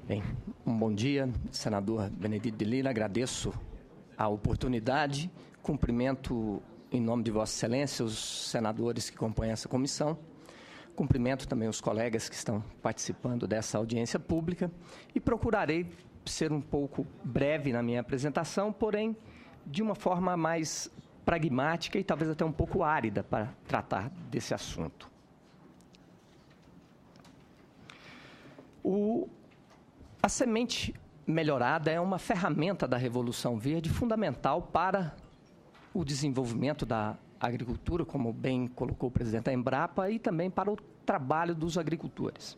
Bem, um bom dia, senador Benedito de Lira. Agradeço a oportunidade, cumprimento em nome de Vossa Excelência os senadores que compõem essa comissão, cumprimento também os colegas que estão participando dessa audiência pública e procurarei ser um pouco breve na minha apresentação, porém de uma forma mais pragmática e talvez até um pouco árida para tratar desse assunto. A semente melhorada é uma ferramenta da Revolução Verde fundamental para o desenvolvimento da agricultura, como bem colocou o presidente da Embrapa, e também para o trabalho dos agricultores.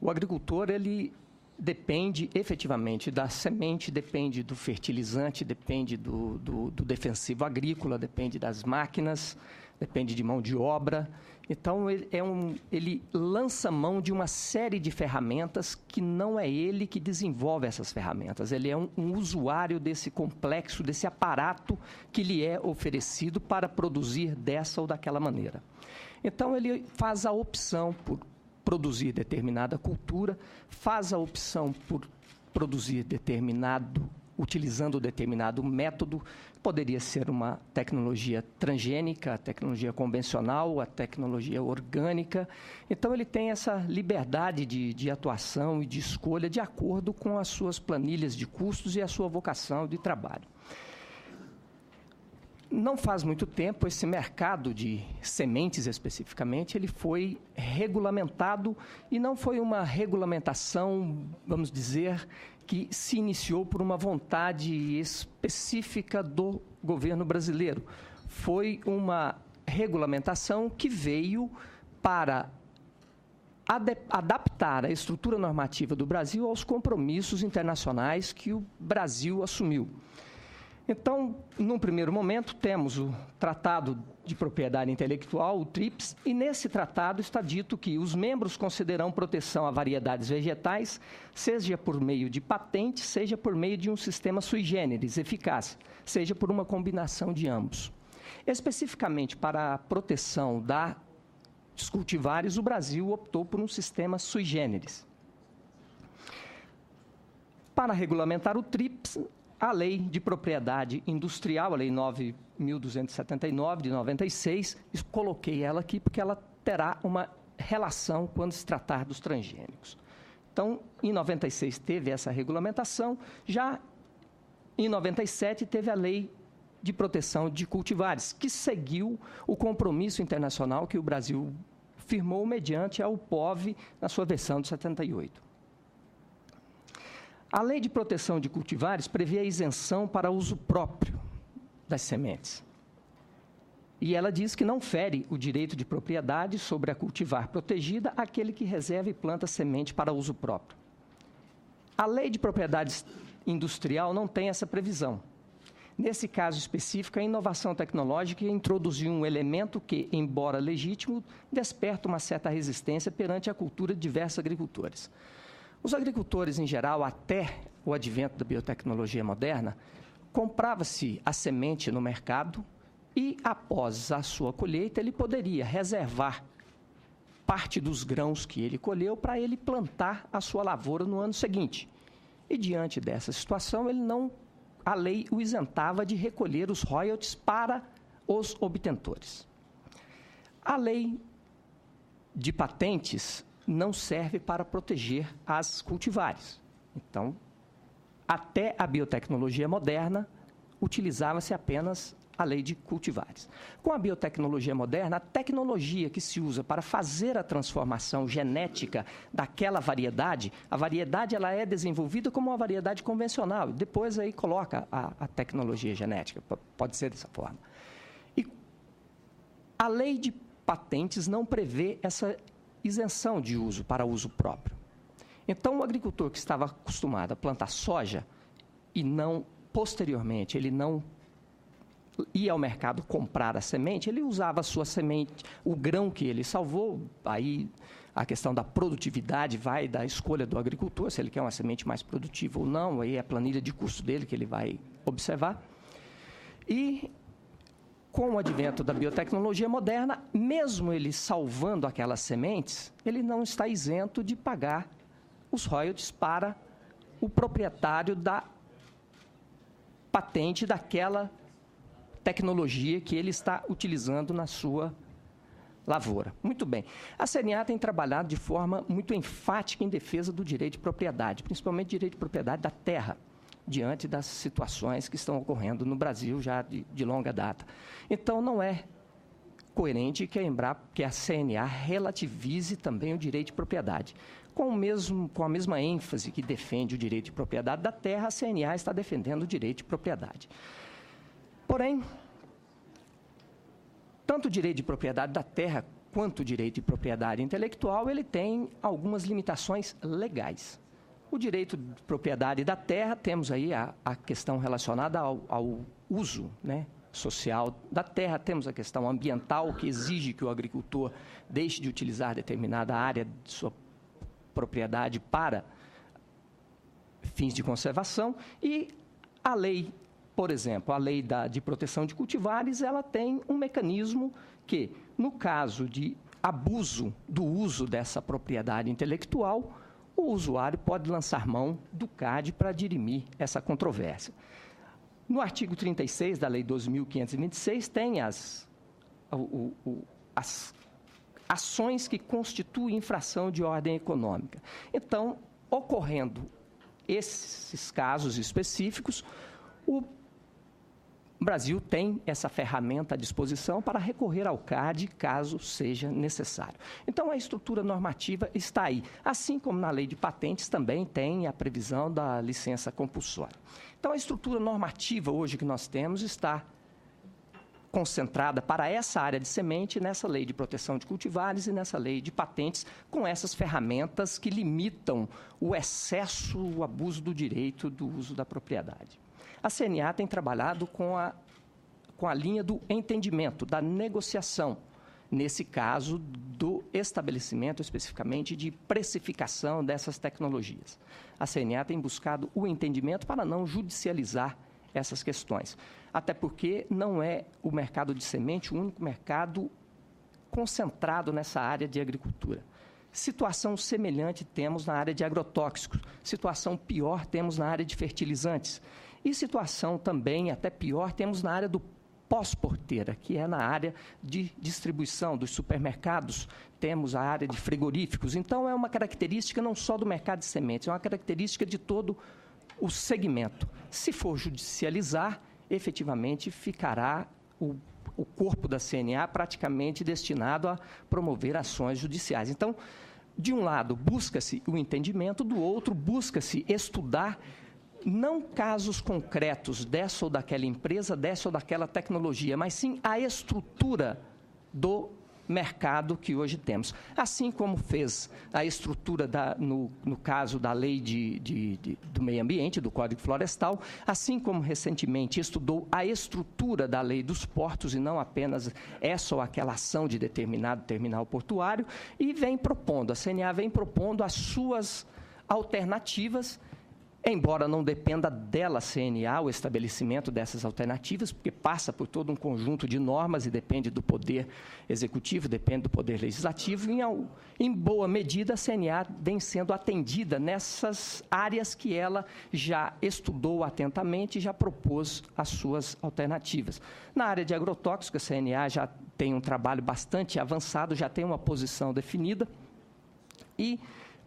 O agricultor, ele depende efetivamente da semente, depende do fertilizante, depende do defensivo agrícola, depende das máquinas, depende de mão de obra. Então, ele lança mão de uma série de ferramentas que não é ele que desenvolve essas ferramentas. Ele é um usuário desse complexo, desse aparato que lhe é oferecido para produzir dessa ou daquela maneira. Então, ele faz a opção por produzir determinada cultura, faz a opção por produzir utilizando determinado método, poderia ser uma tecnologia transgênica, a tecnologia convencional, a tecnologia orgânica. Então, ele tem essa liberdade de atuação e de escolha de acordo com as suas planilhas de custos e a sua vocação de trabalho. Não faz muito tempo, esse mercado de sementes especificamente, ele foi regulamentado e não foi uma regulamentação, vamos dizer, que se iniciou por uma vontade específica do governo brasileiro. Foi uma regulamentação que veio para adaptar a estrutura normativa do Brasil aos compromissos internacionais que o Brasil assumiu. Então, num primeiro momento, temos o Tratado de Propriedade Intelectual, o TRIPS, e nesse tratado está dito que os membros concederão proteção a variedades vegetais, seja por meio de patente, seja por meio de um sistema sui generis eficaz, seja por uma combinação de ambos. Especificamente para a proteção dos cultivares, o Brasil optou por um sistema sui generis. Para regulamentar o TRIPS, a Lei de Propriedade Industrial, a Lei 9.279, de 96, coloquei ela aqui porque ela terá uma relação quando se tratar dos transgênicos. Então, em 96 teve essa regulamentação, já em 97 teve a Lei de Proteção de Cultivares, que seguiu o compromisso internacional que o Brasil firmou mediante a UPOV na sua versão de 78. A Lei de Proteção de Cultivares prevê a isenção para uso próprio das sementes. E ela diz que não fere o direito de propriedade sobre a cultivar protegida aquele que reserva e planta semente para uso próprio. A Lei de Propriedade Industrial não tem essa previsão. Nesse caso específico, a inovação tecnológica introduziu um elemento que, embora legítimo, desperta uma certa resistência perante a cultura de diversos agricultores. Os agricultores, em geral, até o advento da biotecnologia moderna, comprava-se a semente no mercado e, após a sua colheita, ele poderia reservar parte dos grãos que ele colheu para ele plantar a sua lavoura no ano seguinte. E, diante dessa situação, a lei o isentava de recolher os royalties para os obtentores. A lei de patentes não serve para proteger as cultivares. Então, até a biotecnologia moderna, utilizava-se apenas a lei de cultivares. Com a biotecnologia moderna, a tecnologia que se usa para fazer a transformação genética daquela variedade, a variedade ela é desenvolvida como uma variedade convencional, depois aí coloca a tecnologia genética, pode ser dessa forma. E a lei de patentes não prevê essa isenção de uso para uso próprio. Então, o agricultor que estava acostumado a plantar soja e posteriormente, ele não ia ao mercado comprar a semente, ele usava a sua semente, o grão que ele salvou, aí a questão da produtividade vai da escolha do agricultor, se ele quer uma semente mais produtiva ou não, aí é a planilha de custo dele que ele vai observar. E com o advento da biotecnologia moderna, mesmo ele salvando aquelas sementes, ele não está isento de pagar os royalties para o proprietário da patente daquela tecnologia que ele está utilizando na sua lavoura. Muito bem. A CNA tem trabalhado de forma muito enfática em defesa do direito de propriedade, principalmente direito de propriedade da terra, diante das situações que estão ocorrendo no Brasil já de longa data. Então, não é coerente que a CNA relativize também o direito de propriedade. Com a mesma ênfase que defende o direito de propriedade da terra, a CNA está defendendo o direito de propriedade. Porém, tanto o direito de propriedade da terra quanto o direito de propriedade intelectual, ele tem algumas limitações legais. O direito de propriedade da terra, temos aí a questão relacionada ao uso, né, social da terra, temos a questão ambiental, que exige que o agricultor deixe de utilizar determinada área de sua propriedade para fins de conservação, e a lei, por exemplo, a lei de proteção de cultivares, ela tem um mecanismo que, no caso de abuso do uso dessa propriedade intelectual, o usuário pode lançar mão do CAD para dirimir essa controvérsia. No artigo 36 da Lei 12.526, tem as ações que constituem infração de ordem econômica. Então, ocorrendo esses casos específicos, o Brasil tem essa ferramenta à disposição para recorrer ao CAD, caso seja necessário. Então, a estrutura normativa está aí. Assim como na lei de patentes também tem a previsão da licença compulsória. Então, a estrutura normativa hoje que nós temos está concentrada para essa área de semente nessa lei de proteção de cultivares e nessa lei de patentes, com essas ferramentas que limitam o excesso, o abuso do direito do uso da propriedade. A CNA tem trabalhado com a linha do entendimento, da negociação, nesse caso do estabelecimento especificamente de precificação dessas tecnologias. A CNA tem buscado o entendimento para não judicializar essas questões, até porque não é o mercado de semente o único mercado concentrado nessa área de agricultura. Situação semelhante temos na área de agrotóxicos, situação pior temos na área de fertilizantes, e situação também, até pior, temos na área do pós-porteira, que é na área de distribuição dos supermercados, temos a área de frigoríficos. Então, é uma característica não só do mercado de sementes, é uma característica de todo o segmento. Se for judicializar, efetivamente ficará o corpo da CNA praticamente destinado a promover ações judiciais. Então, de um lado, busca-se o entendimento, do outro, busca-se estudar não casos concretos dessa ou daquela empresa, dessa ou daquela tecnologia, mas sim a estrutura do mercado que hoje temos. Assim como fez a estrutura, no caso da lei do meio ambiente, do Código Florestal, assim como recentemente estudou a estrutura da lei dos portos e não apenas essa ou aquela ação de determinado terminal portuário, e a CNA vem propondo as suas alternativas, embora não dependa dela, CNA, o estabelecimento dessas alternativas, porque passa por todo um conjunto de normas e depende do poder executivo, depende do poder legislativo, e, em boa medida, a CNA vem sendo atendida nessas áreas que ela já estudou atentamente e já propôs as suas alternativas. Na área de agrotóxicos, a CNA já tem um trabalho bastante avançado, já tem uma posição definida, e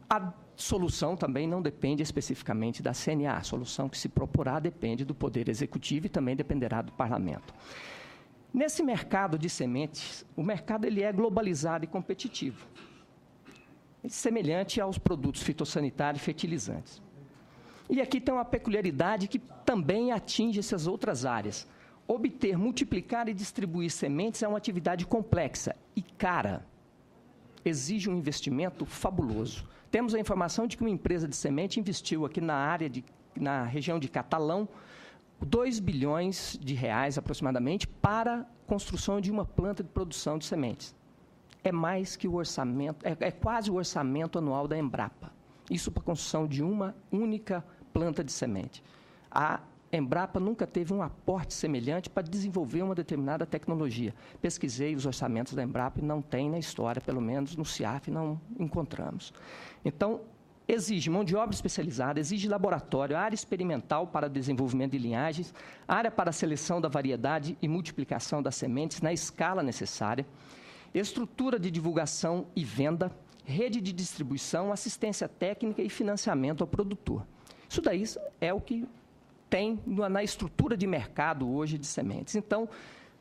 a solução também não depende especificamente da CNA. A solução que se proporá depende do Poder Executivo e também dependerá do Parlamento. Nesse mercado de sementes, o mercado ele é globalizado e competitivo, semelhante aos produtos fitossanitários e fertilizantes. E aqui tem uma peculiaridade que também atinge essas outras áreas. Obter, multiplicar e distribuir sementes é uma atividade complexa e cara. Exige um investimento fabuloso. Temos a informação de que uma empresa de semente investiu aqui na região de Catalão, 2 bilhões de reais aproximadamente para a construção de uma planta de produção de sementes. É mais que o orçamento, é quase o orçamento anual da Embrapa. Isso para a construção de uma única planta de semente. A Embrapa nunca teve um aporte semelhante para desenvolver uma determinada tecnologia. Pesquisei os orçamentos da Embrapa e não tem na história, pelo menos no CIAF não encontramos. Então, exige mão de obra especializada, exige laboratório, área experimental para desenvolvimento de linhagens, área para seleção da variedade e multiplicação das sementes na escala necessária, estrutura de divulgação e venda, rede de distribuição, assistência técnica e financiamento ao produtor. Isso daí é o que tem na estrutura de mercado hoje de sementes. Então,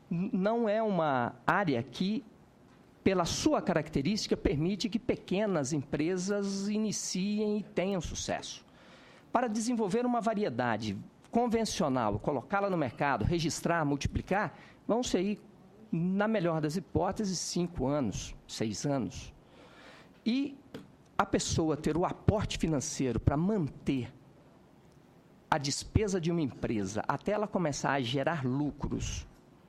não é uma área que, pela sua característica, permite que pequenas empresas iniciem e tenham sucesso. Para desenvolver uma variedade convencional, colocá-la no mercado, registrar, multiplicar, vão ser aí, na melhor das hipóteses, 5 anos, 6 anos. E a pessoa ter o aporte financeiro para manter a despesa de uma empresa até ela começar a gerar lucros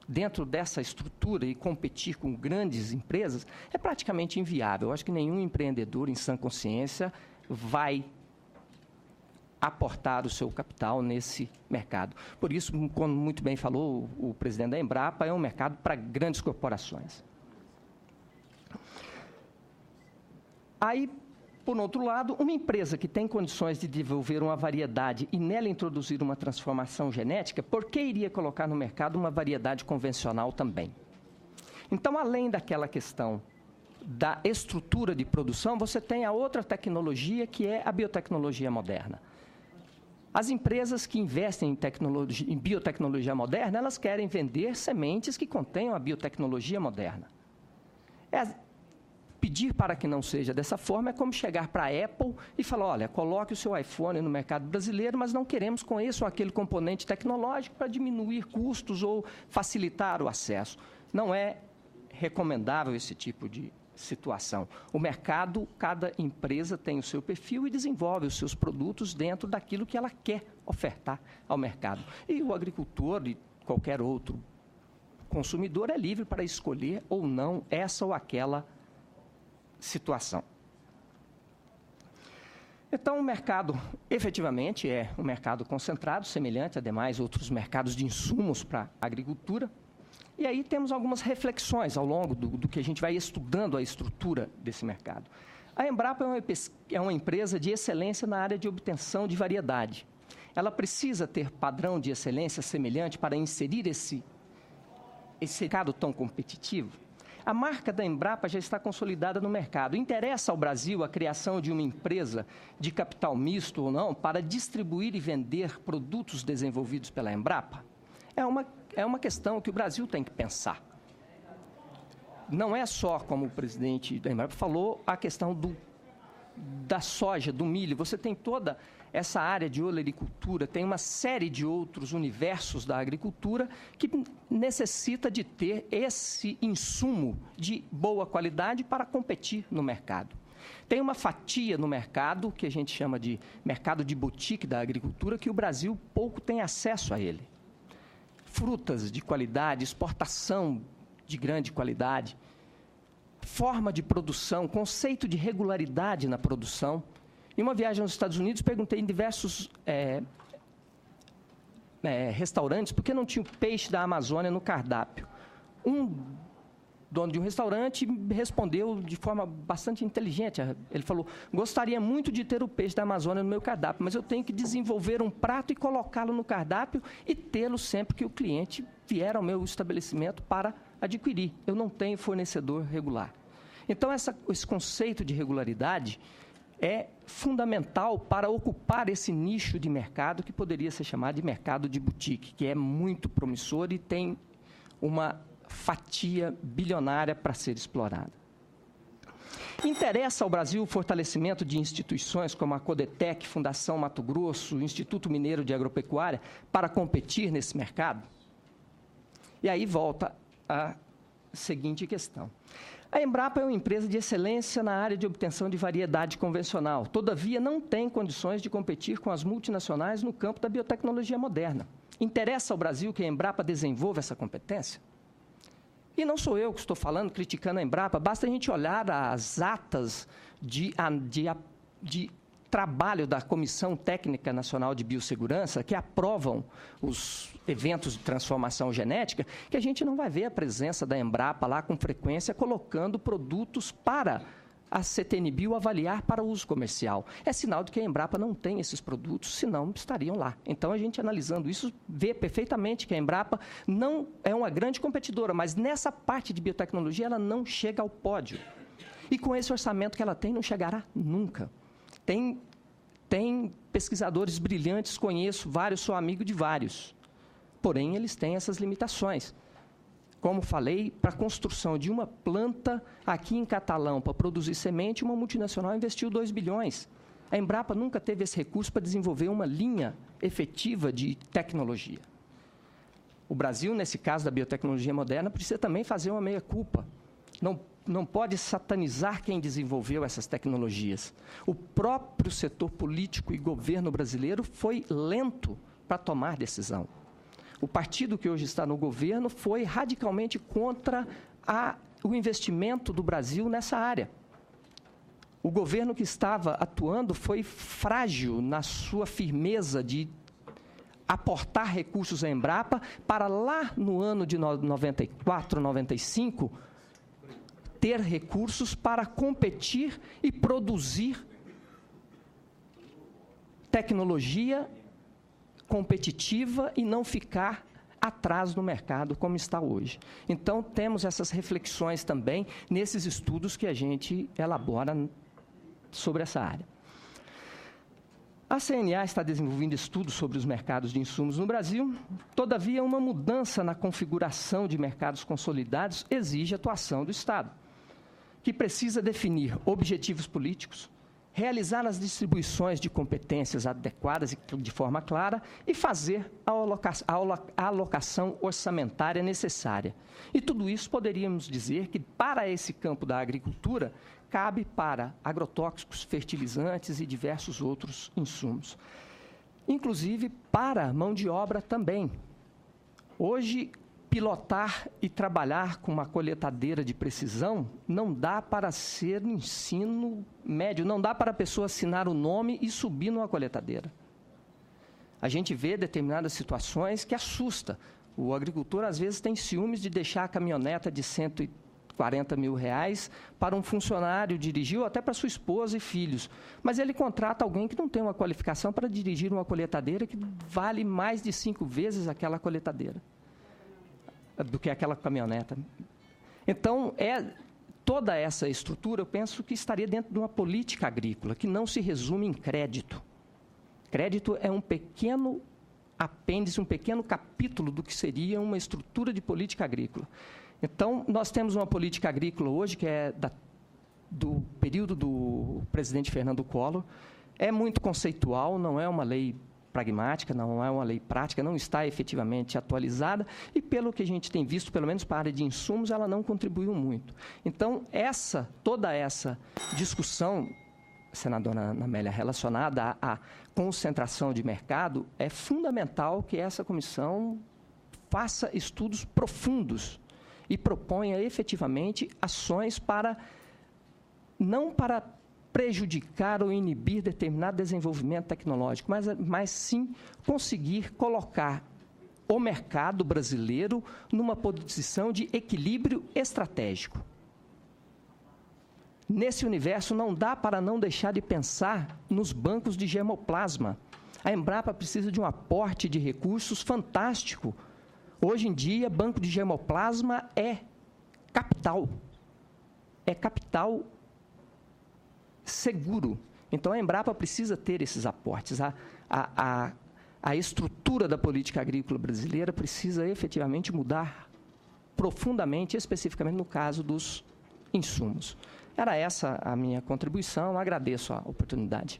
dentro dessa estrutura e competir com grandes empresas, é praticamente inviável. Eu acho que nenhum empreendedor em sã consciência vai aportar o seu capital nesse mercado. Por isso, como muito bem falou o presidente da Embrapa, é um mercado para grandes corporações. Aí, por outro lado, uma empresa que tem condições de desenvolver uma variedade e nela introduzir uma transformação genética, por que iria colocar no mercado uma variedade convencional também? Então, além daquela questão da estrutura de produção, você tem a outra tecnologia, que é a biotecnologia moderna. As empresas que investem em biotecnologia moderna, elas querem vender sementes que contenham a biotecnologia moderna. Pedir para que não seja dessa forma é como chegar para a Apple e falar, olha, coloque o seu iPhone no mercado brasileiro, mas não queremos com esse ou aquele componente tecnológico para diminuir custos ou facilitar o acesso. Não é recomendável esse tipo de situação. O mercado, cada empresa tem o seu perfil e desenvolve os seus produtos dentro daquilo que ela quer ofertar ao mercado. E o agricultor e qualquer outro consumidor é livre para escolher ou não essa ou aquela situação. Então, o mercado, efetivamente, é um mercado concentrado, semelhante a demais outros mercados de insumos para a agricultura. E aí temos algumas reflexões ao longo do que a gente vai estudando a estrutura desse mercado. A Embrapa é uma empresa de excelência na área de obtenção de variedade. Ela precisa ter padrão de excelência semelhante para inserir esse mercado tão competitivo. A marca da Embrapa já está consolidada no mercado. Interessa ao Brasil a criação de uma empresa de capital misto ou não para distribuir e vender produtos desenvolvidos pela Embrapa? É uma questão que o Brasil tem que pensar. Não é só, como o presidente da Embrapa falou, a questão da soja, do milho. Você tem toda essa área de olericultura, tem uma série de outros universos da agricultura que necessita de ter esse insumo de boa qualidade para competir no mercado. Tem uma fatia no mercado, que a gente chama de mercado de boutique da agricultura, que o Brasil pouco tem acesso a ele. Frutas de qualidade, exportação de grande qualidade, forma de produção, conceito de regularidade na produção. Em uma viagem aos Estados Unidos, perguntei em diversos restaurantes por que não tinha o peixe da Amazônia no cardápio. Um dono de um restaurante me respondeu de forma bastante inteligente. Ele falou, gostaria muito de ter o peixe da Amazônia no meu cardápio, mas eu tenho que desenvolver um prato e colocá-lo no cardápio e tê-lo sempre que o cliente vier ao meu estabelecimento para adquirir. Eu não tenho fornecedor regular. Então, esse conceito de regularidade é fundamental para ocupar esse nicho de mercado que poderia ser chamado de mercado de boutique, que é muito promissor e tem uma fatia bilionária para ser explorada. Interessa ao Brasil o fortalecimento de instituições como a Codetec, Fundação Mato Grosso, Instituto Mineiro de Agropecuária, para competir nesse mercado? E aí volta a seguinte questão. A Embrapa é uma empresa de excelência na área de obtenção de variedade convencional. Todavia, não tem condições de competir com as multinacionais no campo da biotecnologia moderna. Interessa ao Brasil que a Embrapa desenvolva essa competência? E não sou eu que estou falando, criticando a Embrapa, basta a gente olhar as atas de trabalho da Comissão Técnica Nacional de Biossegurança, que aprovam os eventos de transformação genética, que a gente não vai ver a presença da Embrapa lá com frequência, colocando produtos para a CTN-Bio avaliar para uso comercial. É sinal de que a Embrapa não tem esses produtos, senão estariam lá. Então, a gente analisando isso, vê perfeitamente que a Embrapa não é uma grande competidora, mas nessa parte de biotecnologia ela não chega ao pódio. E com esse orçamento que ela tem, não chegará nunca. Tem pesquisadores brilhantes, conheço vários, sou amigo de vários. Porém, eles têm essas limitações. Como falei, para a construção de uma planta aqui em Catalão, para produzir semente, uma multinacional investiu 2 bilhões. A Embrapa nunca teve esse recurso para desenvolver uma linha efetiva de tecnologia. O Brasil, nesse caso da biotecnologia moderna, precisa também fazer uma meia-culpa. Não pode satanizar quem desenvolveu essas tecnologias. O próprio setor político e governo brasileiro foi lento para tomar decisão. O partido que hoje está no governo foi radicalmente contra o investimento do Brasil nessa área. O governo que estava atuando foi frágil na sua firmeza de aportar recursos à Embrapa para lá no ano de 94, 95, ter recursos para competir e produzir tecnologia competitiva e não ficar atrás no mercado como está hoje. Então, temos essas reflexões também nesses estudos que a gente elabora sobre essa área. A CNA está desenvolvendo estudos sobre os mercados de insumos no Brasil, todavia, uma mudança na configuração de mercados consolidados exige atuação do Estado, que precisa definir objetivos políticos, realizar as distribuições de competências adequadas e de forma clara e fazer a alocação orçamentária necessária. E tudo isso poderíamos dizer que, para esse campo da agricultura, cabe para agrotóxicos, fertilizantes e diversos outros insumos. Inclusive para mão de obra também. Hoje, pilotar e trabalhar com uma colheitadeira de precisão não dá para ser ensino médio, não dá para a pessoa assinar o nome e subir numa colheitadeira. A gente vê determinadas situações que assusta. O agricultor, às vezes, tem ciúmes de deixar a caminhoneta de 140 mil reais para um funcionário dirigir, ou até para sua esposa e filhos. Mas ele contrata alguém que não tem uma qualificação para dirigir uma colheitadeira que vale mais de 5 vezes aquela colheitadeira do que aquela caminhoneta. Então, toda essa estrutura, eu penso que estaria dentro de uma política agrícola, que não se resume em crédito. Crédito é um pequeno apêndice, um pequeno capítulo do que seria uma estrutura de política agrícola. Então, nós temos uma política agrícola hoje, que é do período do presidente Fernando Collor, é muito conceitual, não é uma lei pragmática, não é uma lei prática, não está efetivamente atualizada e, pelo que a gente tem visto, pelo menos para a área de insumos, ela não contribuiu muito. Então, toda essa discussão, senadora Ana Amélia, relacionada à concentração de mercado, é fundamental que essa comissão faça estudos profundos e proponha efetivamente ações não para prejudicar ou inibir determinado desenvolvimento tecnológico, mas sim conseguir colocar o mercado brasileiro numa posição de equilíbrio estratégico. Nesse universo, não dá para não deixar de pensar nos bancos de germoplasma. A Embrapa precisa de um aporte de recursos fantástico. Hoje em dia, banco de germoplasma é capital. É capital seguro. Então, a Embrapa precisa ter esses aportes. A estrutura da política agrícola brasileira precisa efetivamente mudar profundamente, especificamente no caso dos insumos. Era essa a minha contribuição, agradeço a oportunidade.